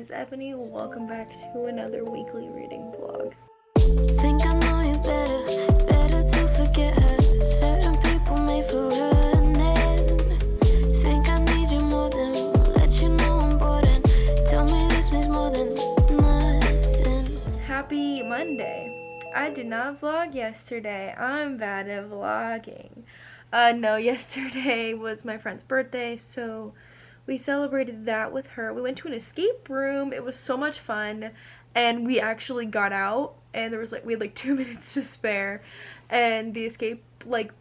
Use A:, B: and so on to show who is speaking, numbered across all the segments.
A: name's Ebony. Welcome back to another weekly reading vlog.
B: Think I know you better to forget her. Certain people made for running. Think I need you more than let you know I'm bored and tell me this means more than nothing.
A: Happy Monday. I did not vlog yesterday. I'm bad at vlogging. No, yesterday was my friend's birthday, so we celebrated that with her. We went to an escape room. It was so much fun, and we actually got out, and we had like 2 minutes to spare, and the escape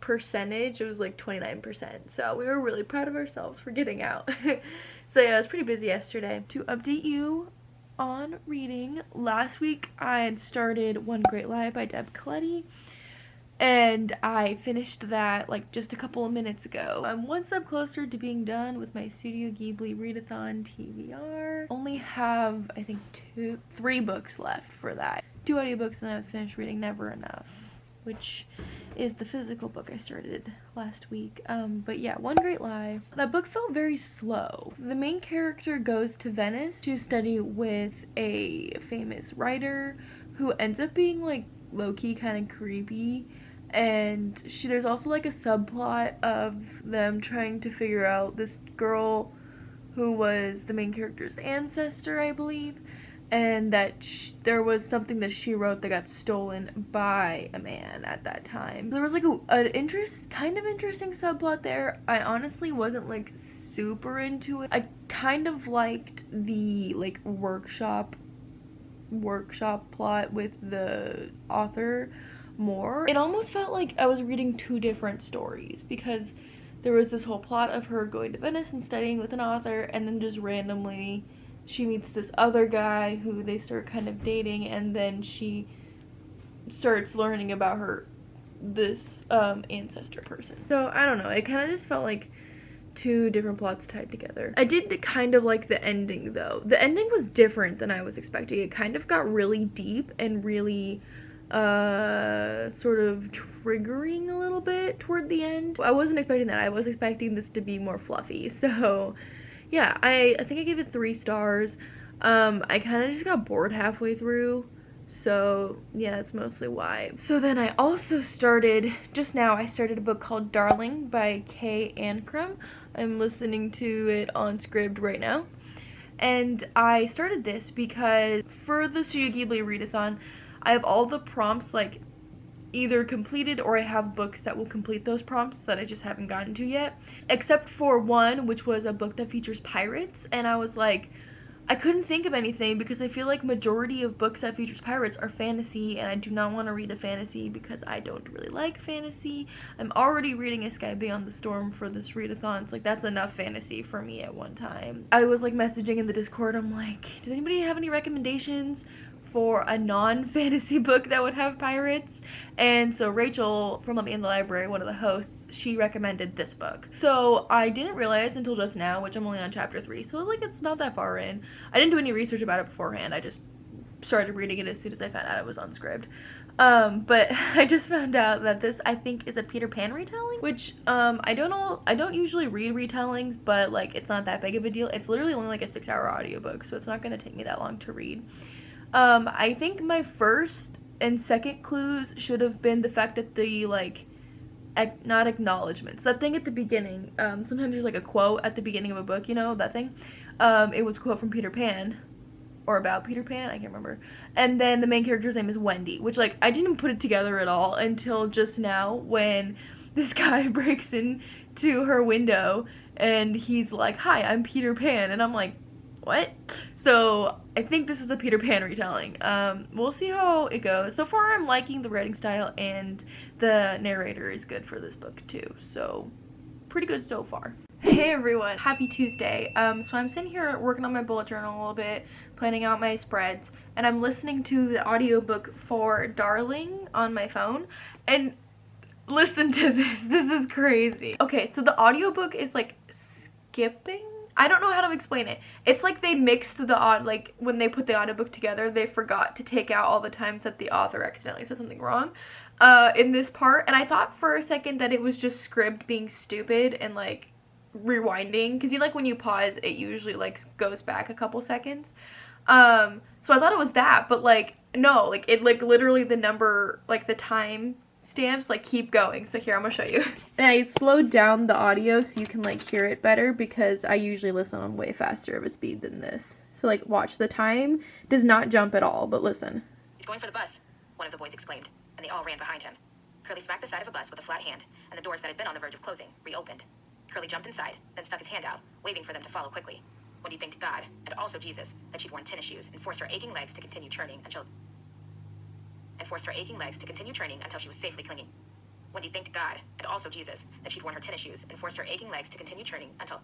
A: percentage, it was like 29%. So we were really proud of ourselves for getting out. So yeah, it was pretty busy yesterday. To update you on reading, last week I had started One Great Lie by Deb Coletti, and I finished that just a couple of minutes ago. I'm one step closer to being done with my Studio Ghibli readathon TBR. Only have, I think, 3 books left for that. 2 audiobooks, and then I have to finish reading Never Enough, which is the physical book I started last week. But yeah, One Great Lie. That book felt very slow. The main character goes to Venice to study with a famous writer who ends up being low-key kind of creepy, and there's also a subplot of them trying to figure out this girl who was the main character's ancestor, I believe, and that there was something that she wrote that got stolen by a man at that time. There was an kind of interesting subplot there. I honestly wasn't super into it. I kind of liked the workshop plot with the author more. It almost felt like I was reading 2 different stories, because there was this whole plot of her going to Venice and studying with an author, and then just randomly she meets this other guy who they start kind of dating, and then she starts learning about this ancestor person. So I don't know, it kind of just felt like 2 different plots tied together. I did kind of like the ending though. The ending was different than I was expecting. It kind of got really deep and really sort of triggering a little bit toward the end. I wasn't expecting that. I was expecting this to be more fluffy. So yeah, I think I gave it 3 stars. I kind of just got bored halfway through. So yeah, that's mostly why. So then I also started a book called Darling by Kay Ancrum. I'm listening to it on Scribd right now. And I started this because for the Studio Ghibli readathon, I have all the prompts either completed, or I have books that will complete those prompts that I just haven't gotten to yet. Except for one, which was a book that features pirates, and I was I couldn't think of anything, because I feel like majority of books that features pirates are fantasy, and I do not want to read a fantasy because I don't really like fantasy. I'm already reading A Sky Beyond the Storm for this readathon. It's that's enough fantasy for me at one time. I was messaging in the Discord, I'm does anybody have any recommendations for a non-fantasy book that would have pirates? And so Rachel from Let Me in the Library, one of the hosts, she recommended this book. So I didn't realize until just now, which I'm only on chapter 3, so it's not that far in. I didn't do any research about it beforehand. I just started reading it as soon as I found out it was on Scribd. But I just found out that this, I think, is a Peter Pan retelling, which I don't know, I don't usually read retellings, but it's not that big of a deal. It's literally only a 6-hour audiobook, so it's not going to take me that long to read. I think my first and second clues should have been the fact that the, not acknowledgements, that thing at the beginning, sometimes there's a quote at the beginning of a book, you know, that thing, it was a quote from Peter Pan, or about Peter Pan, I can't remember, and then the main character's name is Wendy, which, I didn't put it together at all until just now, when this guy breaks into her window, and he's hi, I'm Peter Pan, and I'm what? So I think this is a Peter Pan retelling. We'll see how it goes. So far I'm liking the writing style, and the narrator is good for this book too. So pretty good so far. Hey everyone, happy Tuesday. So I'm sitting here working on my bullet journal a little bit, planning out my spreads, and I'm listening to the audiobook for Darling on my phone, and listen to this. This is crazy. Okay, so the audiobook is skipping. I don't know how to explain it. It's they mixed the when they put the audiobook together, they forgot to take out all the times that the author accidentally said something wrong in this part, and I thought for a second that it was just Scribd being stupid and rewinding, because when you pause, it usually goes back a couple seconds. So I thought it was that, but like no, like it like literally the number, like the time stamps like keep going. So here, I'm gonna show you. And I slowed down the audio so you can like hear it better because I usually listen on way faster of a speed than this. So like watch, the time does not jump at all, but listen.
C: He's going for the bus, one of the boys exclaimed, and they all ran behind him. Curly smacked the side of a bus with a flat hand, and the doors that had been on the verge of closing reopened. Curly jumped inside, then stuck his hand out, waving for them to follow quickly. Wendy thanked God, and also Jesus, that she'd worn tennis shoes and forced her aching legs to continue churning until she was safely clinging. Wendy thanked God, and also Jesus, that she'd worn her tennis shoes and forced her aching legs to continue churning until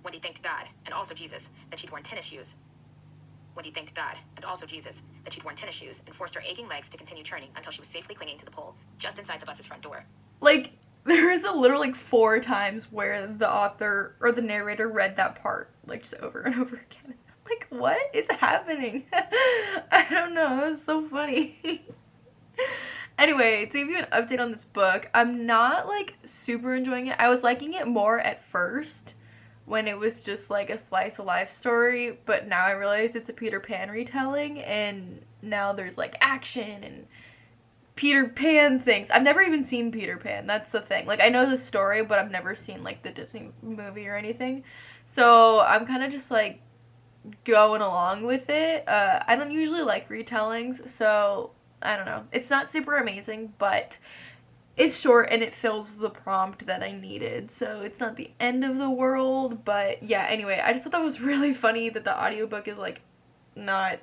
C: Wendy thanked God, and also Jesus, that she'd worn tennis shoes. Wendy thanked God, and also Jesus, that she'd worn tennis shoes and forced her aching legs to continue churning until she was safely clinging to the pole just inside the bus's front door.
A: Like, there is a literally like 4 times where the author or the narrator read that part, like, just over and over again. Like, what is happening? I don't know, it was so funny. Anyway, to give you an update on this book, I'm not, like, super enjoying it. I was liking it more at first, when it was just like a slice of life story, but now I realize it's a Peter Pan retelling, and now there's like action and Peter Pan things. I've never even seen Peter Pan, that's the thing. Like, I know the story, but I've never seen like the Disney movie or anything, so I'm kind of just like going along with it. I don't usually like retellings, so I don't know. It's not super amazing, but it's short and it fills the prompt that I needed, so it's not the end of the world. But yeah, anyway, I just thought that was really funny that the audiobook is like not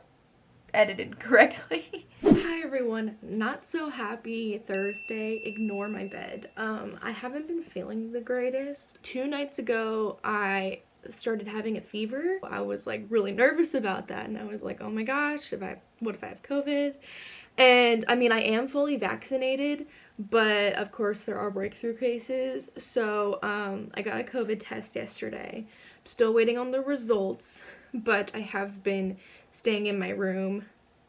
A: edited correctly. Hi everyone, not so happy Thursday. Ignore my bed. I haven't been feeling the greatest. 2 nights ago I started having a fever. I was like really nervous about that, and I was like, oh my gosh, what if I have COVID? And I mean, I am fully vaccinated, but of course there are breakthrough cases. So I got a COVID test yesterday. I'm still waiting on the results, but I have been staying in my room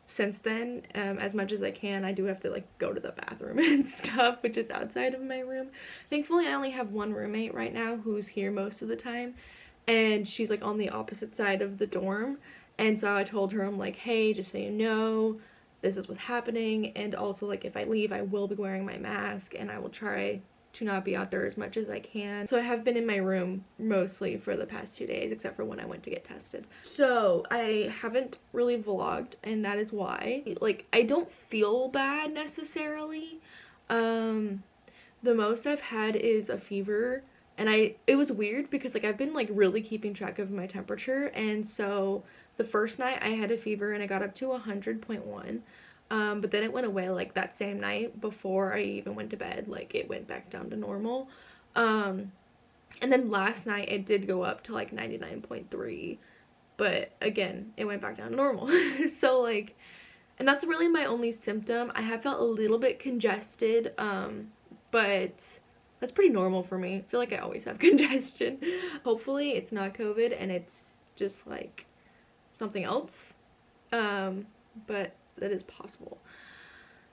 A: since then as much as I can. I do have to like go to the bathroom and stuff, which is outside of my room. Thankfully I only have one roommate right now who's here most of the time, and she's like on the opposite side of the dorm. And so I told her, I'm like, hey, just so you know, this is what's happening, and also like if I leave I will be wearing my mask, and I will try to not be out there as much as I can. So I have been in my room mostly for the past 2 days, except for when I went to get tested. So I haven't really vlogged, and that is why. Like, I don't feel bad necessarily. The most I've had is a fever, and it was weird because like I've been like really keeping track of my temperature, and so the first night I had a fever and I got up to 100.1, but then it went away like that same night before I even went to bed. Like, it went back down to normal. And then last night it did go up to like 99.3, but again, it went back down to normal. So like, and that's really my only symptom. I have felt a little bit congested, but that's pretty normal for me. I feel like I always have congestion. Hopefully it's not COVID and it's just like something else, but that is possible.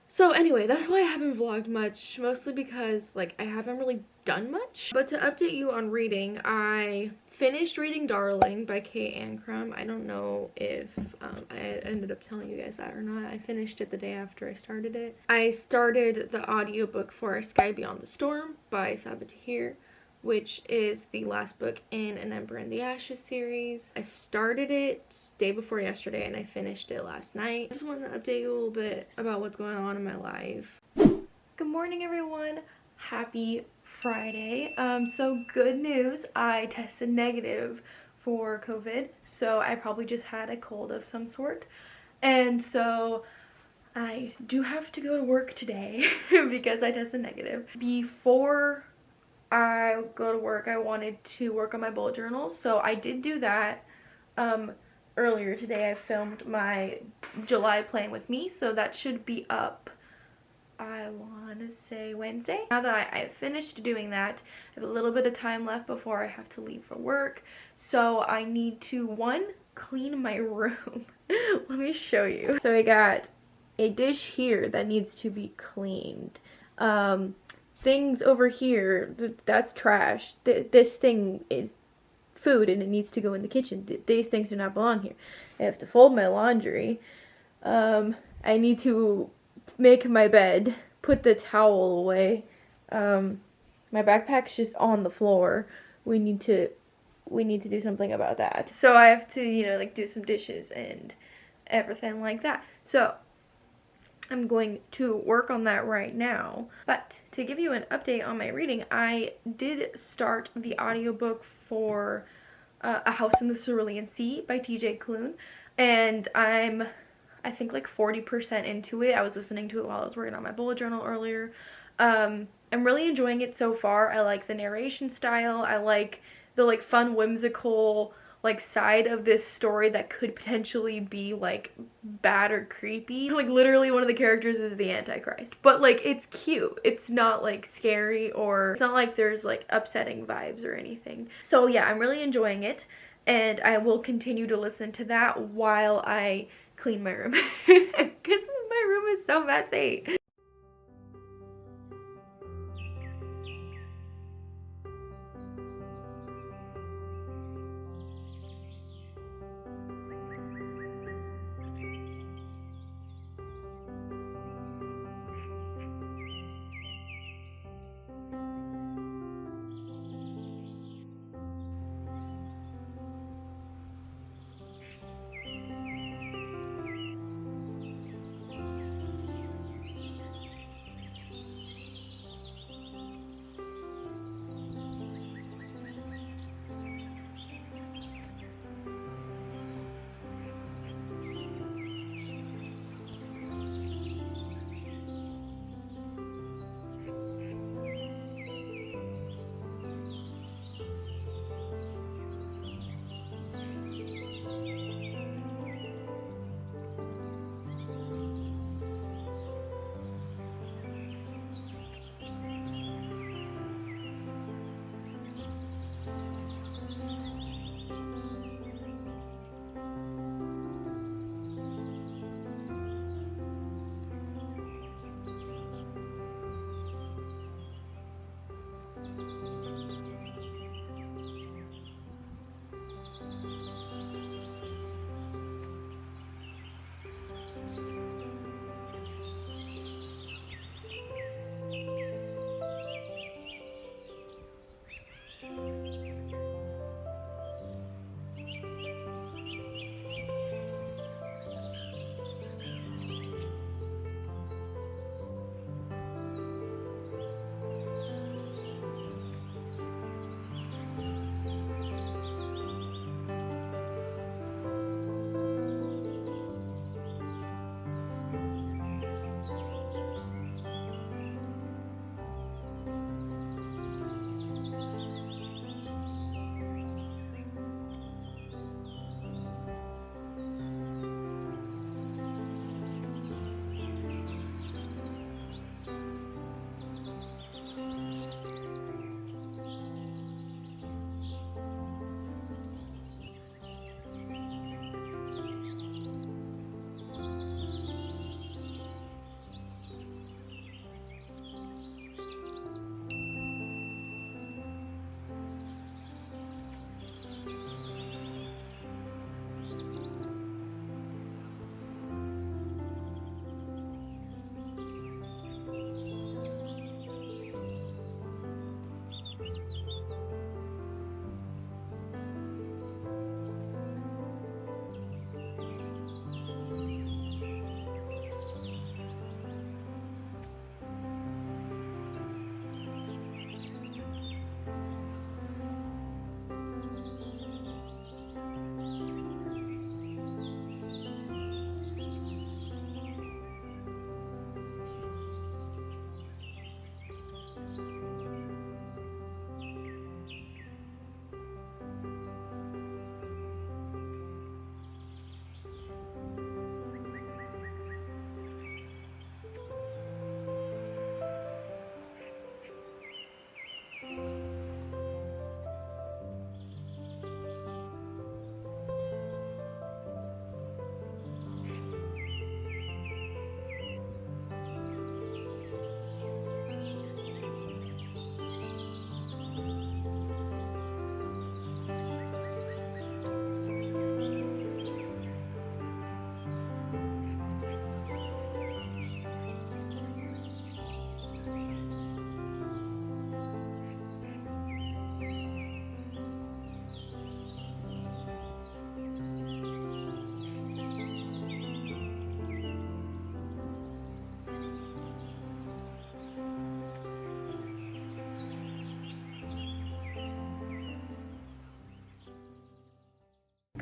A: So anyway, that's why I haven't vlogged much, mostly because like I haven't really done much. But to update you on reading, I finished reading Darling by Kate Ancrum. I don't know if I ended up telling you guys that or not. I finished it the day after I started it. I started the audiobook for Sky Beyond the Storm by Sabaa Tahir, which is the last book in An Ember in the Ashes series. I started it day before yesterday and I finished it last night. I just wanted to update you a little bit about what's going on in my life. Good morning everyone. Happy Friday. So good news, I tested negative for COVID, so I probably just had a cold of some sort. And so I do have to go to work today because I tested negative. Before I go to work, I wanted to work on my bullet journal, so I did do that. Earlier today I filmed my July Playing With Me, so that should be up, I want to say Wednesday. Now that I finished doing that, I have a little bit of time left before I have to leave for work, so I need to, 1, clean my room. Let me show you. So I got a dish here that needs to be cleaned. Things over here, that's trash. This thing is food and it needs to go in the kitchen. These things do not belong here. I have to fold my laundry. I need to make my bed, put the towel away. My backpack's just on the floor. We need to do something about that. So I have to, like do some dishes and everything like that. So I'm going to work on that right now. But to give you an update on my reading, I did start the audiobook for A House in the Cerulean Sea by TJ Klune, and I think like 40% into it. I was listening to it while I was working on my bullet journal earlier. I'm really enjoying it so far. I like the narration style. I like the like fun, whimsical like side of this story that could potentially be like bad or creepy. Like literally one of the characters is the Antichrist, but like it's cute. It's not like scary, or it's not like there's like upsetting vibes or anything. So yeah, I'm really enjoying it, and I will continue to listen to that while I clean my room because my room is so messy.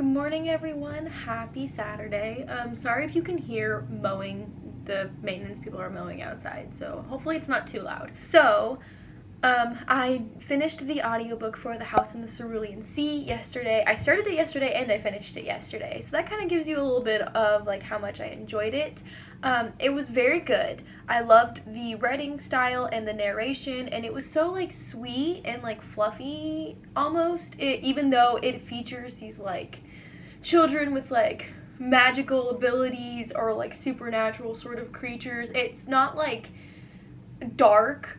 A: Good morning, everyone. Happy Saturday. Sorry if you can hear mowing. The maintenance people are mowing outside, so hopefully it's not too loud. So, I finished the audiobook for The House in the Cerulean Sea yesterday. I started it yesterday and I finished it yesterday, so that kind of gives you a little bit of like how much I enjoyed it. It was very good. I loved the writing style and the narration, and it was so like sweet and like fluffy almost, even though it features these like children with like magical abilities or like supernatural sort of creatures. It's not like dark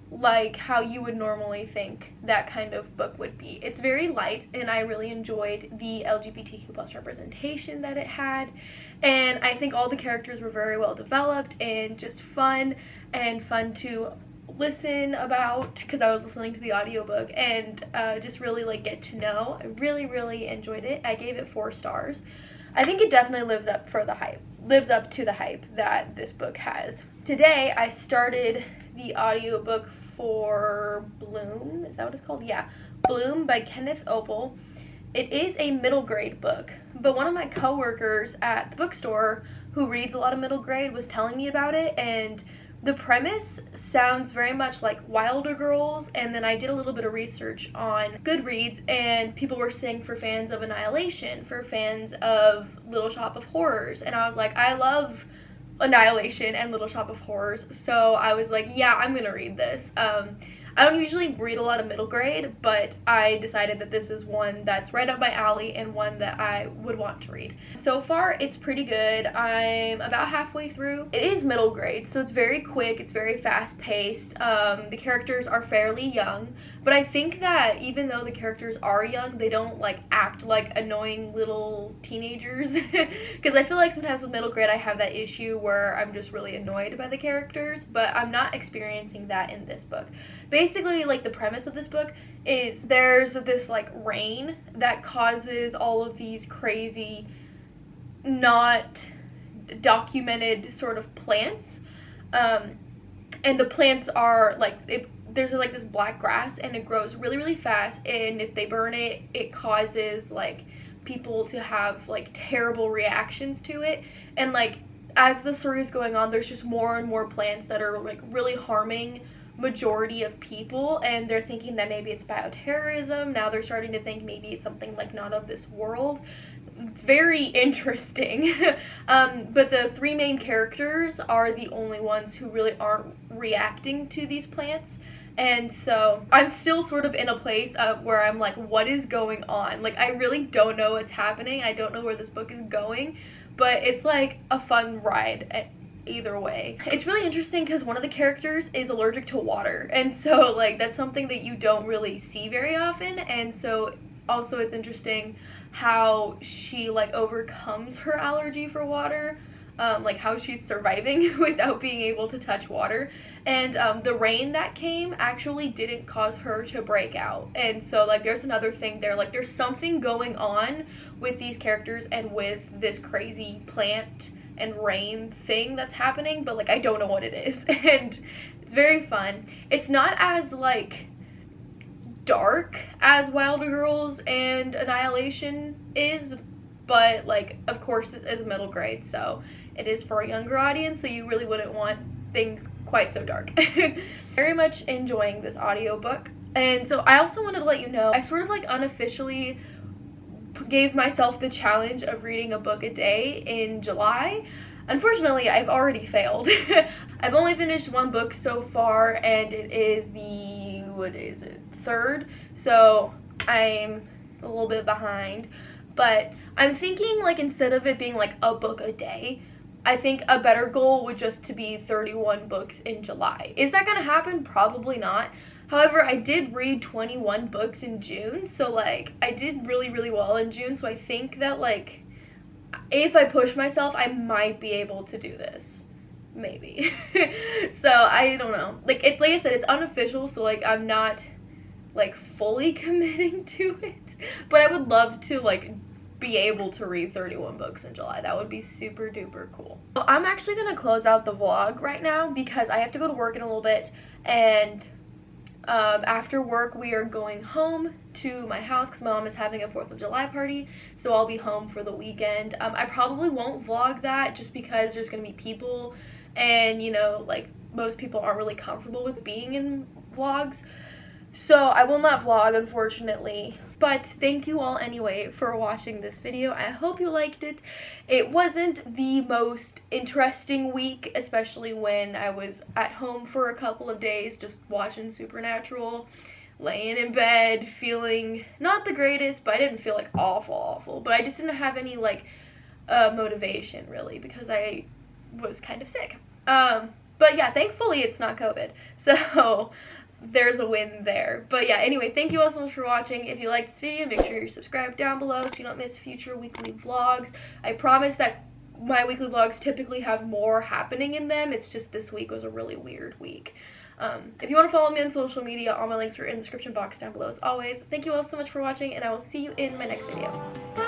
A: like how you would normally think that kind of book would be. It's very light, and I really enjoyed the LGBTQ plus representation that it had, and I think all the characters were very well developed and just fun to listen about, because I was listening to the audiobook and just really like get to know. I really enjoyed it. I gave it 4 stars. I think it definitely lives up to the hype that this book has. Today I started the audiobook for Bloom. Is that what it's called? Yeah. Bloom by Kenneth Opel. It is a middle grade book, but one of my coworkers at the bookstore who reads a lot of middle grade was telling me about it, and the premise sounds very much like Wilder Girls, and then I did a little bit of research on Goodreads, and people were saying for fans of Annihilation, for fans of Little Shop of Horrors, and I was like, I love Annihilation and Little Shop of Horrors, so I was like, yeah, I'm gonna read this. I don't usually read a lot of middle grade, but I decided that this is one that's right up my alley and one that I would want to read. So far, it's pretty good. I'm about halfway through. It is middle grade, so it's very quick, it's very fast-paced. The characters are fairly young, but I think that even though the characters are young, they don't like act like annoying little teenagers, because I feel like sometimes with middle grade I have that issue where I'm just really annoyed by the characters, but I'm not experiencing that in this book. Basically, like, the premise of this book is there's this like rain that causes all of these crazy, not documented sort of plants, and the plants are like, there's like this black grass, and it grows really fast, and if they burn it, it causes like people to have like terrible reactions to it, and like as the story is going on, there's just more and more plants that are like really harming majority of people, and they're thinking that maybe it's bioterrorism. Now they're starting to think maybe it's something like not of this world. It's very interesting. But the 3 main characters are the only ones who really aren't reacting to these plants, and so I'm still sort of in a place where I'm like, what is going on? Like, I really don't know what's happening. I don't know where this book is going, but it's like a fun ride either way. It's really interesting because one of the characters is allergic to water, and so like that's something that you don't really see very often, and so also it's interesting how she like overcomes her allergy for water, like how she's surviving without being able to touch water, and the rain that came actually didn't cause her to break out, and so like there's another thing there, like there's something going on with these characters and with this crazy plant and rain thing that's happening, but like I don't know what it is, and it's very fun. It's not as like dark as Wilder Girls and Annihilation is, but like of course it is middle grade, so it is for a younger audience, so you really wouldn't want things quite so dark. Very much enjoying this audiobook. And so I also wanted to let you know, I sort of like unofficially gave myself the challenge of reading a book a day in July. Unfortunately, I've already failed. I've only finished 1 book so far, and it is the, 3rd, so I'm a little bit behind, but I'm thinking like instead of it being like a book a day, I think a better goal would just to be 31 books in July. Is that gonna happen? Probably not. However, I did read 21 books in June, so like I did really well in June, so I think that like if I push myself, I might be able to do this. Maybe. So I don't know. Like I said, it's unofficial, so like I'm not like fully committing to it, but I would love to like be able to read 31 books in July. That would be super duper cool. So I'm actually gonna close out the vlog right now because I have to go to work in a little bit, and After work, we are going home to my house because my mom is having a 4th of July party, so I'll be home for the weekend. I probably won't vlog that just because there's going to be people, and, you know, like, most people aren't really comfortable with being in vlogs, so I will not vlog, unfortunately. But thank you all anyway for watching this video. I hope you liked it. It wasn't the most interesting week, especially when I was at home for a couple of days just watching Supernatural, laying in bed, feeling not the greatest, but I didn't feel like awful, but I just didn't have any like motivation really because I was kind of sick. But yeah, thankfully it's not COVID, so there's a win there. But yeah, anyway, thank you all so much for watching. If you liked this video, make sure you're subscribed down below so you don't miss future weekly vlogs. I promise that my weekly vlogs typically have more happening in them. It's just this week was a really weird week. If you want to follow me on social media, all my links are in the description box down below as always. Thank you all so much for watching, and I will see you in my next video. Bye!